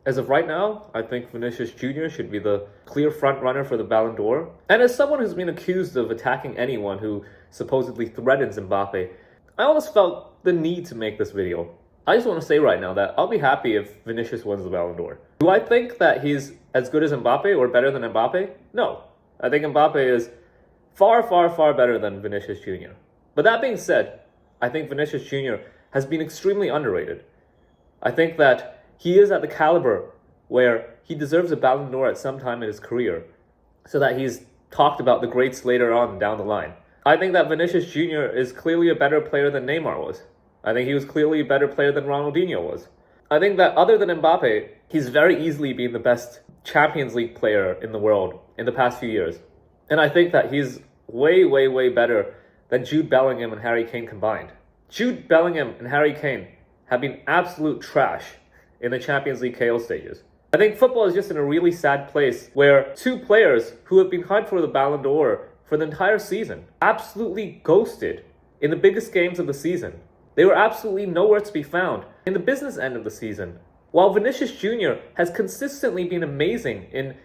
As of right now, I think Vinicius Jr. should be the clear front runner for the Ballon d'Or. And as someone who's been accused of attacking anyone who supposedly threatens Mbappe, I almost felt the need to make this video. I just want to say right now that I'll be happy if Vinicius wins the Ballon d'Or. Do I think that he's as good as Mbappe or better than Mbappe? No. I think Mbappe is far, far, far better than Vinicius Jr. But that being said, I think Vinicius Jr. has been extremely underrated. I think that he is at the caliber where he deserves a Ballon d'Or at some time in his career so that he's talked about the greats later on down the line. I think that Vinicius Jr. is clearly a better player than Neymar was. I think he was clearly a better player than Ronaldinho was. I think that other than Mbappe, he's very easily been the best Champions League player in the world in the past few years. And I think that he's way, way, way better than Jude Bellingham and Harry Kane combined. Jude Bellingham and Harry Kane have been absolute trash in the Champions League KO stages. I think football is just in a really sad place where two players who have been hyped for the Ballon d'Or for the entire season absolutely ghosted in the biggest games of the season. They were absolutely nowhere to be found in the business end of the season. While Vinicius Jr. has consistently been amazing in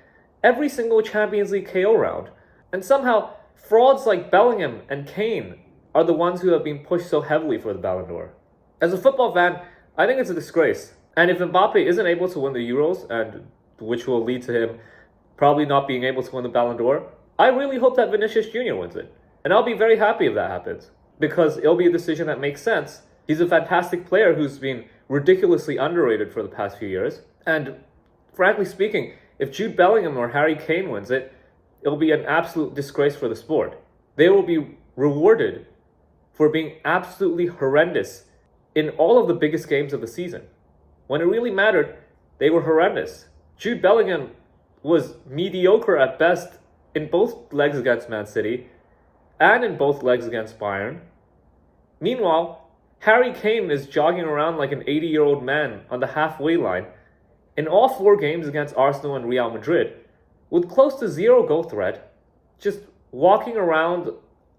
every single Champions League KO round, and somehow frauds like Bellingham and Kane are the ones who have been pushed so heavily for the Ballon d'Or. As a football fan, I think it's a disgrace. And if Mbappe isn't able to win the Euros, and which will lead to him probably not being able to win the Ballon d'Or, I really hope that Vinicius Jr. wins it. And I'll be very happy if that happens, because it'll be a decision that makes sense. He's a fantastic player who's been ridiculously underrated for the past few years. And frankly speaking, if Jude Bellingham or Harry Kane wins it, it'll be an absolute disgrace for the sport. They will be rewarded for being absolutely horrendous in all of the biggest games of the season. When it really mattered, they were horrendous. Jude Bellingham was mediocre at best in both legs against Man City and in both legs against Bayern. Meanwhile, Harry Kane is jogging around like an 80-year-old man on the halfway line in all 4 games against Arsenal and Real Madrid with close to zero goal threat, just walking around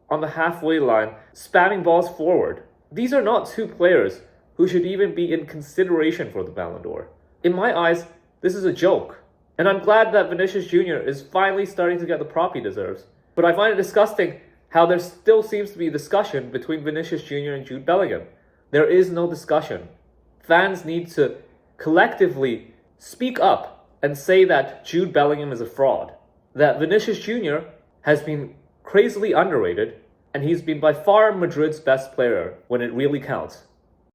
on the halfway line, spamming balls forward. These are not two players who should even be in consideration for the Ballon d'Or. In my eyes, this is a joke. And I'm glad that Vinicius Jr. is finally starting to get the prop he deserves. But I find it disgusting how there still seems to be discussion between Vinicius Jr. and Jude Bellingham. There is no discussion. Fans need to collectively speak up and say that Jude Bellingham is a fraud. That Vinicius Jr. has been crazily underrated, and he's been by far Madrid's best player when it really counts.